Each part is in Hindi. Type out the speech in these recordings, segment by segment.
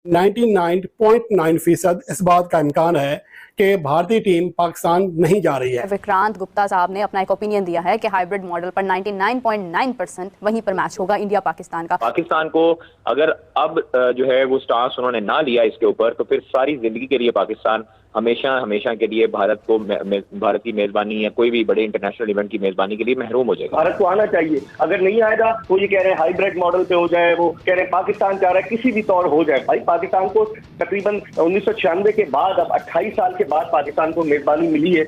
99.9% इस बात का इम्कान है कि भारतीय टीम पाकिस्तान नहीं जा रही है। विक्रांत गुप्ता साहब ने अपना एक ओपिनियन दिया है कि हाइब्रिड मॉडल पर 99.9% वहीं पर मैच होगा इंडिया पाकिस्तान का। पाकिस्तान को अगर अब जो है वो स्टांस उन्होंने ना लिया इसके ऊपर, तो फिर सारी जिंदगी के लिए पाकिस्तान हमेशा हमेशा के लिए भारत की मेजबानी या कोई भी बड़े इंटरनेशनल इवेंट की मेजबानी के लिए महरूम हो जाएगा। भारत को आना चाहिए, अगर नहीं आएगा वो ये कह रहे हैं हाइब्रिड मॉडल पे हो जाए, वो कह रहे हैं पाकिस्तान चाह रहा है किसी भी तौर हो जाए। भाई पाकिस्तान को तकरीबन 1996 के बाद, अब 28 साल के बाद पाकिस्तान को मेजबानी मिली है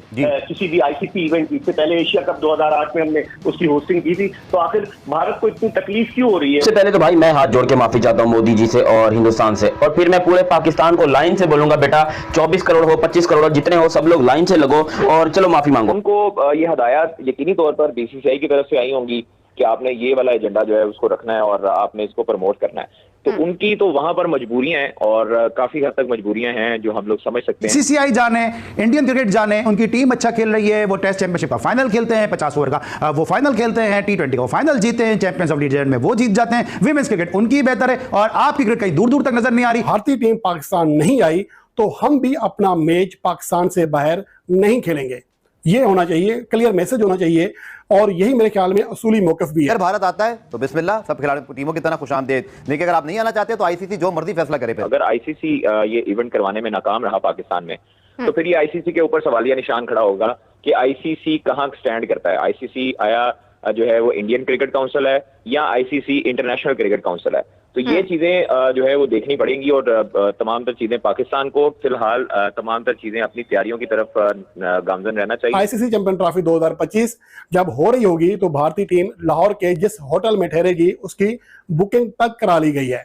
किसी भी आईसीसी इवेंट की। इससे पहले एशिया कप 2008 में हमने उसकी होस्टिंग की थी। तो आखिर भारत को इतनी तकलीफ क्यों हो रही है? सबसे पहले तो भाई मैं हाथ जोड़ के माफी चाहता हूँ मोदी जी से और हिंदुस्तान से, और फिर मैं पूरे पाकिस्तान को लाइन से बोलूंगा, बेटा 24 करोड़ हो 25 करोड़ जितने हो सब लोग लाइन से लगो और चलो माफी मांगो। उनको ये हदायत यकीनी तौर पर बीसीसीआई की तरफ से आई होंगी कि आपने ये वाला एजेंडा जो है उसको रखना है और आपने इसको प्रमोट करना है। तो उनकी तो वहां पर मजबूरियां हैं और काफी हद तक मजबूरियां हैं जो हम लोग समझ सकते हैं। बीसीसीआई जाने, इंडियन क्रिकेट जाने, उनकी टीम अच्छा खेल रही है, वो टेस्ट चैंपियनशिप का फाइनल खेलते हैं, 50 ओवर का वो फाइनल खेलते हैं, T20 का फाइनल जीते हैं, चैंपियंस ऑफ लीजेंड में वो जीत जाते हैं। विमेंस क्रिकेट उनकी बेहतर है और आपकी क्रिकेट कहीं दूर दूर तक नजर नहीं आ रही। भारतीय टीम पाकिस्तान नहीं आई तो हम भी अपना मैच पाकिस्तान से बाहर नहीं खेलेंगे, ये होना चाहिए, क्लियर मैसेज होना चाहिए और यही मेरे ख्याल में असूली मौक़िफ़ भी है। अगर भारत आता है तो बिस्मिल्लाह, सब खिलाड़ी टीमों की तरह खुशामदीद, लेकिन अगर आप नहीं आना चाहते तो आईसीसी जो मर्जी फैसला करे। अगर आईसीसी ये इवेंट करवाने में नाकाम रहा पाकिस्तान में, तो फिर ये आईसीसी के ऊपर सवालिया निशान खड़ा होगा कि आईसीसी कहाँ स्टैंड करता है। आईसीसी आया जो है वो इंडियन क्रिकेट काउंसिल है या आईसीसी इंटरनेशनल क्रिकेट काउंसिल है। तो ये चीजें जो है वो देखनी पड़ेंगी और तमाम तर चीजें पाकिस्तान को फिलहाल तमाम तर चीजें अपनी तैयारियों की तरफ गामजन रहना चाहिए। आईसीसी चैंपियन ट्रॉफी 2025 जब हो रही होगी तो भारतीय टीम लाहौर के जिस होटल में ठहरेगी उसकी बुकिंग तक करा ली गई है।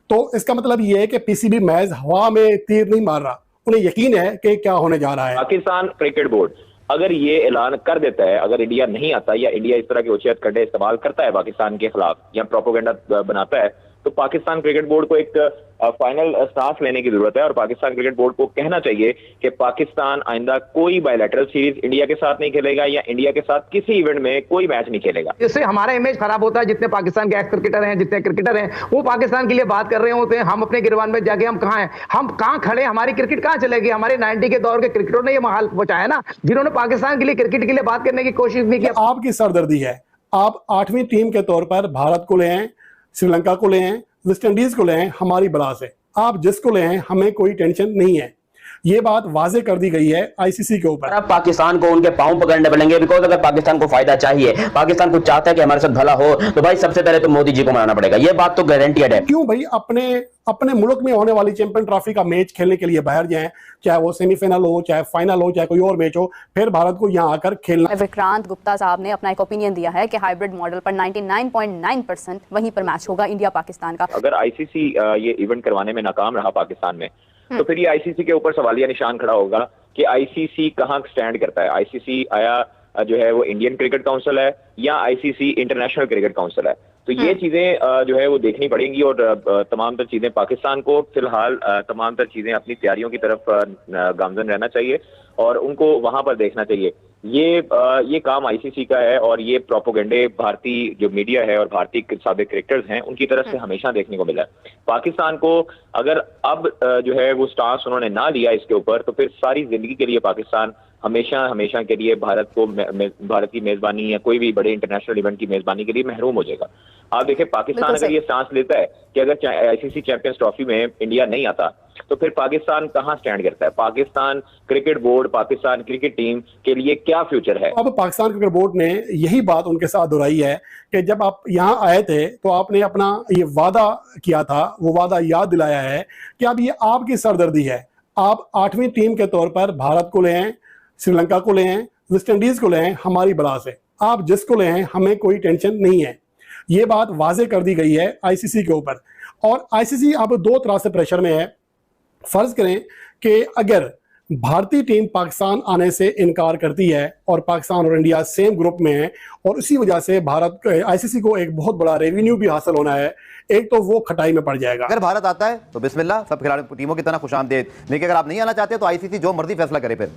तो इसका मतलब ये है कि पीसीबी महज हवा में तीर नहीं मार रहा, उन्हें यकीन है कि क्या होने जा रहा है। पाकिस्तान क्रिकेट बोर्ड अगर ये ऐलान कर देता है, अगर इंडिया नहीं आता या इंडिया इस तरह के उचित कंडे इस्तेमाल करता है पाकिस्तान के खिलाफ या प्रोपोगेंडा बनाता है, तो पाकिस्तान क्रिकेट बोर्ड को एक फाइनल सांस लेने की जरूरत है और पाकिस्तान क्रिकेट बोर्ड को कहना चाहिए कि पाकिस्तान आइंदा कोई बायलैटरल सीरीज इंडिया के साथ नहीं खेलेगा या इंडिया के साथ किसी इवेंट में कोई मैच नहीं खेलेगा। इससे हमारा इमेज खराब होता है। जितने पाकिस्तान के एक्स क्रिकेटर हैं, जितने क्रिकेटर हैं, वो पाकिस्तान के लिए बात कर रहे होते हैं। हम अपने गिरबान में जाके हम कहाँ हैं, हम कहाँ खड़े, हमारी क्रिकेट कहाँ चलेगी? हमारे 90 के दौर के क्रिकेटरों ने ये हाल पहुंचाया ना, जिन्होंने पाकिस्तान के लिए क्रिकेट के लिए बात करने की कोशिश नहीं की। आपकी सरदर्दी है, आप 8वीं टीम के तौर पर भारत को ले आए, श्रीलंका को ले आए, वेस्ट इंडीज को ले आए, हमारी बला से आप जिसको ले आए हमें कोई टेंशन नहीं है। ये बात वाजे कर दी गई है आईसीसी के ऊपर। अब पाकिस्तान को उनके पांव पकड़ने पड़ेंगे, बिकॉज अगर पाकिस्तान को फायदा चाहिए, पाकिस्तान को चाहता है कि हमारे साथ भला हो, तो भाई सबसे पहले तो मोदी जी को मनाना पड़ेगा। ये बात तो गारंटीड है। क्यों भाई अपने मुल्क में होने वाली चैंपियन ट्रॉफी का मैच खेलने के लिए बाहर जाएं, चाहे वो सेमीफाइनल हो, चाहे फाइनल हो, चाहे कोई और मैच हो, फिर भारत को यहाँ आकर खेलना। विक्रांत गुप्ता साहब ने अपना एक ओपिनियन दिया है कि हाइब्रिड मॉडल पर 99.9% वहीं पर मैच होगा इंडिया पाकिस्तान का। अगर आईसीसी ये इवेंट करवाने में नाकाम रहा पाकिस्तान में, तो फिर ये आईसीसी के ऊपर सवालिया निशान खड़ा होगा कि आईसीसी कहाँ स्टैंड करता है। आईसीसी आया जो है वो इंडियन क्रिकेट काउंसिल है या आईसीसी इंटरनेशनल क्रिकेट काउंसिल है। तो ये चीजें जो है वो देखनी पड़ेंगी और तमाम तर चीजें पाकिस्तान को फिलहाल तमाम तर चीजें अपनी तैयारियों की तरफ गामजन रहना चाहिए और उनको वहां पर देखना चाहिए। ये काम आईसीसी का है और ये प्रोपोगेंडे भारतीय जो मीडिया है और भारतीय साबिक क्रिकेटर्स हैं उनकी तरफ से हमेशा देखने को मिला है। पाकिस्तान को अगर अब जो है वो स्टांस उन्होंने ना लिया इसके ऊपर, तो फिर सारी जिंदगी के लिए पाकिस्तान हमेशा हमेशा के लिए भारत की मेजबानी या कोई भी बड़े इंटरनेशनल इवेंट की मेजबानी के लिए महरूम हो जाएगा। आप देखिए पाकिस्तान अगर ये स्टांस लेता है कि अगर आईसीसी चैंपियंस ट्रॉफी में इंडिया नहीं आता, तो फिर पाकिस्तान कहाँ स्टैंड करता है? Pakistan cricket board, Pakistan cricket team के लिए क्या फ्यूचर है? अब पाकिस्तान क्रिकेट बोर्ड ने यही बात उनके साथ दोहराई है कि जब आप यहाँ आए थे तो आपने अपना ये वादा किया था, वो वादा याद दिलाया है कि अब ये आपकी सरदर्दी है। आप 8वीं टीम के तौर पर भारत को ले आए, श्रीलंका को ले आए, वेस्ट इंडीज को ले आए, हमारी बला से आप जिसको ले आए हमें कोई टेंशन नहीं है। ये बात वाजे कर दी गई है आईसीसी के ऊपर और आईसीसी अब दो तरह से प्रेशर में है। फर्ज करें कि अगर भारतीय टीम पाकिस्तान आने से इनकार करती है और पाकिस्तान और इंडिया सेम ग्रुप में है और उसी वजह से भारत आईसीसी को एक बहुत बड़ा रेवेन्यू भी हासिल होना है, एक तो वो खटाई में पड़ जाएगा। अगर भारत आता है तो बिस्मिल्लाह, सब खिलाड़ी टीमों की तरह खुशामदीद, लेकिन अगर आप नहीं आना चाहते तो आईसीसी जो मर्जी फैसला करे। फिर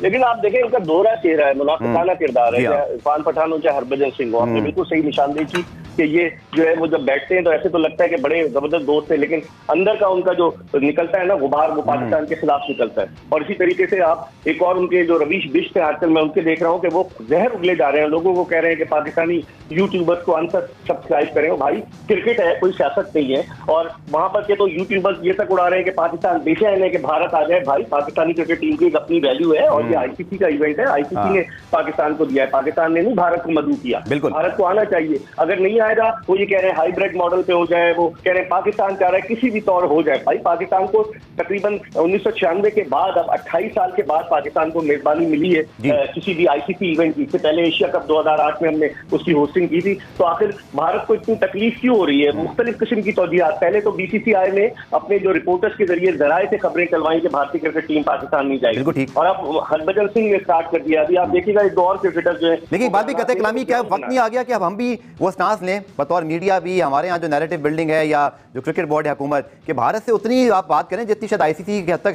लेकिन आप देखें इनका दोहरा चेहरा है, मुनाफिकाना किरदार है, चाहे इरफान पठान हो चाहे हरभजन सिंह हो। आपने बिल्कुल सही निशानदेही की कि ये जो है वो जब बैठते हैं तो ऐसे तो लगता है कि बड़े जबरदस्त दोस्त है, लेकिन अंदर का उनका जो निकलता है ना गुबार, वो पाकिस्तान के खिलाफ निकलता है। और इसी तरीके से आप एक और उनके जो रवीश बिश्त है, आजकल मैं उनके देख रहा हूँ कि वो जहर उगले जा रहे हैं, लोगों को कह रहे हैं कि पाकिस्तानी यूट्यूबर्स को अनसब्सक्राइब करें। भाई क्रिकेट है, कोई सियासत नहीं है। और वहां पर के तो यूट्यूबर्स ये तक उड़ा रहे हैं कि पाकिस्तान बेचैन है कि भारत आ जाए। भाई पाकिस्तानी क्रिकेट टीम की एक अपनी वैल्यू है और ये आईसीसी का इवेंट है, आईसीसी ने पाकिस्तान को दिया है, पाकिस्तान ने नहीं भारत को मदऊ किया। बिल्कुल। भारत को आना चाहिए, अगर नहीं आएगा वो ये कह रहे हैं हाइब्रिड मॉडल पे हो जाए, वो कह रहे हैं पाकिस्तान चाह रहा है किसी भी तौर हो जाए। भाई पाकिस्तान को तकरीबन 1996 के बाद, अब 28 साल के बाद पाकिस्तान को मेजबानी मिली है किसी भी आईसीसी इवेंट की। इससे पहले एशिया कप 2008 में हमने उसकी होस्टिंग की थी। तो आखिर भारत को इतनी तकलीफ क्यों हो रही है? मुख्तलिफ किस्म की तौजीहात। पहले तो बीसीसीआई ने अपने जो रिपोर्टर्स के जरिए जराए से खबरें चलवाई कि भारतीय क्रिकेट टीम पाकिस्तान नहीं बिल्कुल जाएगी, ठीक। और अब हरभजन सिंह ने स्टार्ट कर दिया। अभी आप देखिएगा एक दो और क्रिकेटर जो है, लेकिन एक बात भी कहते हैं कलामी, क्या वक्त नहीं आ गया कि अब हम भी वो स्टांस लें बतौर मीडिया भी, हमारे यहाँ जो नैरेटिव बिल्डिंग है या जो क्रिकेट बोर्ड है हुकूमत, कि भारत से उतनी आप बात करें जितनी शायद आईसीसी के हद तक